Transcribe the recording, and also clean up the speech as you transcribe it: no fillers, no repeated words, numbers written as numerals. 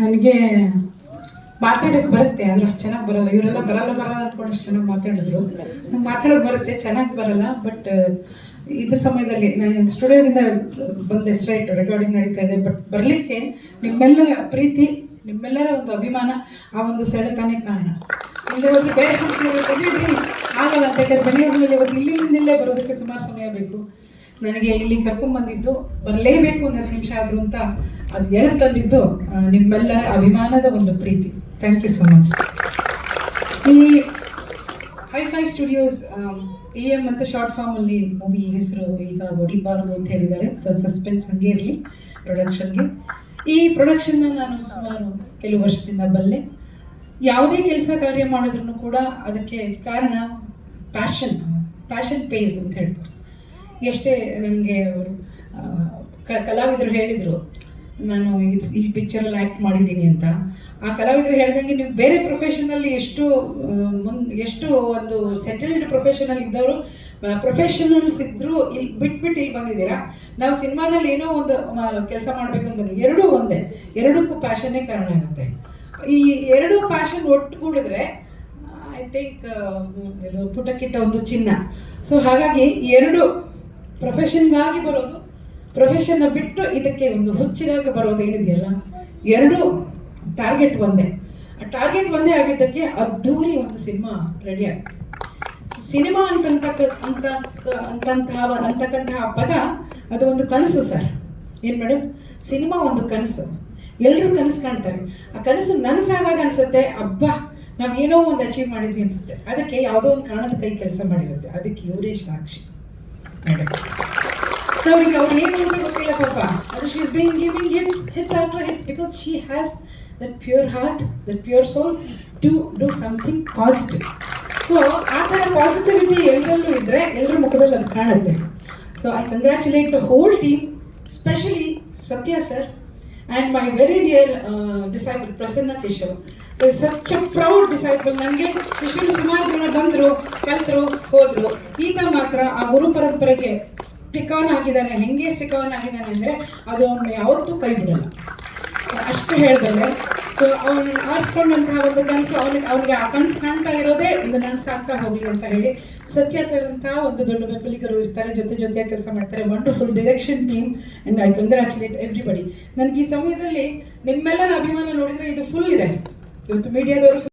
ನನಗೆ ಮಾತಾಡೋಕ್ಕೆ ಬರುತ್ತೆ ಆದರೆ ಅಷ್ಟು ಚೆನ್ನಾಗಿ ಬರಲ್ಲ. ಇವರೆಲ್ಲ ಬರಲ್ಲ ಅಂದ್ಕೊಂಡು ಅಷ್ಟು ಚೆನ್ನಾಗಿ ಮಾತಾಡಿದ್ರು. ನಂಗೆ ಮಾತಾಡೋಕ್ಕೆ ಬರುತ್ತೆ, ಚೆನ್ನಾಗಿ ಬರಲ್ಲ. ಬಟ್ ಇದು ಸಮಯದಲ್ಲಿ ನಾನು ಸ್ಟುಡಿಯೋದಿಂದ ಬಂದೆ, ಸ್ಟ್ರೈಟ್ ರೆಕಾರ್ಡಿಂಗ್ ನಡೀತಾ ಇದೆ. ಬಟ್ ಬರಲಿಕ್ಕೆ ನಿಮ್ಮೆಲ್ಲರ ಪ್ರೀತಿ, ನಿಮ್ಮೆಲ್ಲರ ಒಂದು ಅಭಿಮಾನ, ಆ ಒಂದು ಸೆಳೆತಾನೇ ಕಾರಣ. ಮುಂದೆ ಹೋದ್ರೆ ಬೇರೆ ಫಂಕ್ಷನ್ಗಳು ಬಂದಿದ್ದೀನಿ ಆಗಲ್ಲ ಅಂತ, ಯಾಕಂದ್ರೆ ಬೆಂಗಳೂರಿನಲ್ಲಿ ಇವತ್ತು ಇಲ್ಲಿಂದಲೇ ಬರೋದಕ್ಕೆ ಸುಮಾರು ಸಮಯ ಬೇಕು. ನನಗೆ ಇಲ್ಲಿ ಕರ್ಕೊಂಡ್ಬಂದಿದ್ದು ಬರಲೇಬೇಕು ಒಂದು 10 ನಿಮಿಷ ಆದರೂ ಅಂತ ಅದು ಎಳೆದು ತಂದಿದ್ದು ನಿಮ್ಮೆಲ್ಲರ ಅಭಿಮಾನದ ಒಂದು ಪ್ರೀತಿ. Thank you so much. ಈ ಹೈಫೈ ಸ್ಟುಡಿಯೋಸ್ EM ಮತ್ತು ಶಾರ್ಟ್ ಫಾರ್ಮಲ್ಲಿ ಮೂವಿ ಹೆಸರು ಈಗ ಹೊಡಿಬಾರದು ಅಂತ ಹೇಳಿದ್ದಾರೆ. ಸಸ್ಪೆನ್ಸ್ ಹಂಗೆ ಇರಲಿ ಪ್ರೊಡಕ್ಷನ್ಗೆ. ಈ ಪ್ರೊಡಕ್ಷನ್ನ ನಾನು ಸುಮಾರು ಕೆಲವು ವರ್ಷದಿಂದ ಬಲ್ಲೆ. ಯಾವುದೇ ಕೆಲಸ ಕಾರ್ಯ ಮಾಡಿದ್ರೂ ಕೂಡ ಅದಕ್ಕೆ ಕಾರಣ ಪ್ಯಾಷನ್ ಪೇಸ್ ಅಂತ ಹೇಳ್ತಾರೆ. ಎಷ್ಟೇ ನನಗೆ ಅವರು ಕಲಾವಿದರು ಹೇಳಿದರು ನಾನು ಈ ಪಿಕ್ಚರಲ್ಲಿ ಆ್ಯಕ್ಟ್ ಮಾಡಿದ್ದೀನಿ ಅಂತ. ಆ ಕಲಾವಿದರು ಹೇಳ್ದಂಗೆ ನೀವು ಬೇರೆ ಪ್ರೊಫೆಷನಲ್ಲಿ ಎಷ್ಟು ಒಂದು ಸೆಟಲ್ಡ್ ಪ್ರೊಫೆಷನಲ್ ಇದ್ದವರು, ಪ್ರೊಫೆಷನಲ್ಸ್ ಇದ್ದರೂ ಇಲ್ಲಿ ಬಿಟ್ಬಿಟ್ಟು ಇಲ್ಲಿ ಬಂದಿದ್ದೀರಾ. ನಾವು ಸಿನಿಮಾದಲ್ಲಿ ಏನೋ ಒಂದು ಕೆಲಸ ಮಾಡಬೇಕು ಅಂತ ಬಂದಿದ್ದೀವಿ. ಎರಡೂ ಒಂದೇ, ಎರಡಕ್ಕೂ ಪ್ಯಾಷನ್ನೇ ಕಾರಣ ಆಗುತ್ತೆ. ಈ ಎರಡೂ ಪ್ಯಾಷನ್ ಒಟ್ಟುಗೂಡಿದ್ರೆ ಐ ಥಿಂಕ್ ಇದು ಪುಟಕ್ಕಿಟ್ಟ ಒಂದು ಚಿನ್ನ. ಸೊ ಹಾಗಾಗಿ ಎರಡು ಪ್ರೊಫೆಷನ್ಗಾಗಿ ಬರೋದು, ಪ್ರೊಫೆಷನ್ನ ಬಿಟ್ಟು ಇದಕ್ಕೆ ಒಂದು ಹುಚ್ಚಿಗಾಗಿ ಬರೋದು ಏನಿದೆಯಲ್ಲ, ಎರಡು ಟಾರ್ಗೆಟ್ ಒಂದೇ. ಆ ಟಾರ್ಗೆಟ್ ಒಂದೇ ಆಗಿದ್ದಕ್ಕೆ ಅದ್ಧೂರಿ ಒಂದು ಸಿನಿಮಾ ರೆಡಿ ಆಗುತ್ತೆ. ಸಿನಿಮಾ ಅಂತಕ್ಕಂತಹ ಪದ ಅದು ಒಂದು ಕನಸು ಸರ್. ಏನು ಮೇಡಮ್, ಸಿನಿಮಾ ಒಂದು ಕನಸು. ಎಲ್ಲರೂ ಕನಸು ಕಾಣ್ತಾರೆ. ಆ ಕನಸು ನನಸಾದಾಗ ಅನಿಸುತ್ತೆ ಅಬ್ಬಾ ನಾವೇನೋ ಒಂದು ಅಚೀವ್ ಮಾಡಿದ್ವಿ ಅನಿಸುತ್ತೆ. ಅದಕ್ಕೆ ಯಾವುದೋ ಒಂದು ಕಾರಣದ ಕೈ ಕೆಲಸ ಮಾಡಿರುತ್ತೆ. ಅದಕ್ಕೆ ಇವರೇ ಸಾಕ್ಷಿ ಮೇಡಮ್. ಅವ್ರಿಗೆ ಅವ್ರು ಏನು ಅಂತ ಗೊತ್ತಿಲ್ಲ ಪಾಪ. ಅದು she is being giving hits after hits because she has that pure heart, that pure soul to do something positive. So ಆ ಥರ ಪಾಸಿಟಿವಿಟಿ ಎಲ್ಲರಲ್ಲೂ ಇದ್ದರೆ ಎಲ್ಲರ ಮುಖದಲ್ಲಿ ಅದು ಕಾಣುತ್ತೆ. So I congratulate the whole team, specially Satya sir and my very dear disciple Prasanna Keshav. So such a proud disciple. ನನಗೆ ಶಿಷ್ಯರು ಸುಮಾರು ಜನ ಬಂದರು, ಕಲಿತರು, ಹೋದರು. ಈತ ಮಾತ್ರ ಆ ಗುರು ಪರಂಪರೆಗೆ ಸ್ಟಿಕಾನ್ ಆಗಿದ್ದಾನೆ. ಹೆಂಗೆ ಸ್ಟಿಕಾನ್ ಆಗಿದ್ದಾನೆ ಅಂದರೆ ಅದು ಅವನ್ನ ಯಾವತ್ತೂ ಕೈ ಬಿಡಲ್ಲ. ಅಷ್ಟು ಹೇಳ್ದಲ್ಲೇ. ಸೊ ಅವನು ಆರಿಸ್ಕೊಂಡಂತಹ ಒಂದು ಕನಸು ಅವ್ನಿಗೆ ಆ ಕನಸು ಕಾಣ್ತಾ ಇರೋದೇ ಒಂದು ನನಸಾಗ್ತಾ ಹೋಗಲಿ ಅಂತ ಹೇಳಿ ಸತ್ಯ ಸರ್ ಅಂತ ಒಂದು ದೊಡ್ಡ ಬೆಂಬಲಿಗರು ಇರ್ತಾರೆ, ಜೊತೆಯಾಗಿ ಕೆಲಸ ಮಾಡ್ತಾರೆ. Wonderful direction team and I congratulate everybody. ನನಗೆ ಈ ಸಮಯದಲ್ಲಿ ನಿಮ್ಮೆಲ್ಲರ ಅಭಿಮಾನ ನೋಡಿದರೆ ಇದು ಫುಲ್ ಇದೆ. ಇವತ್ತು ಮೀಡಿಯಾದವರು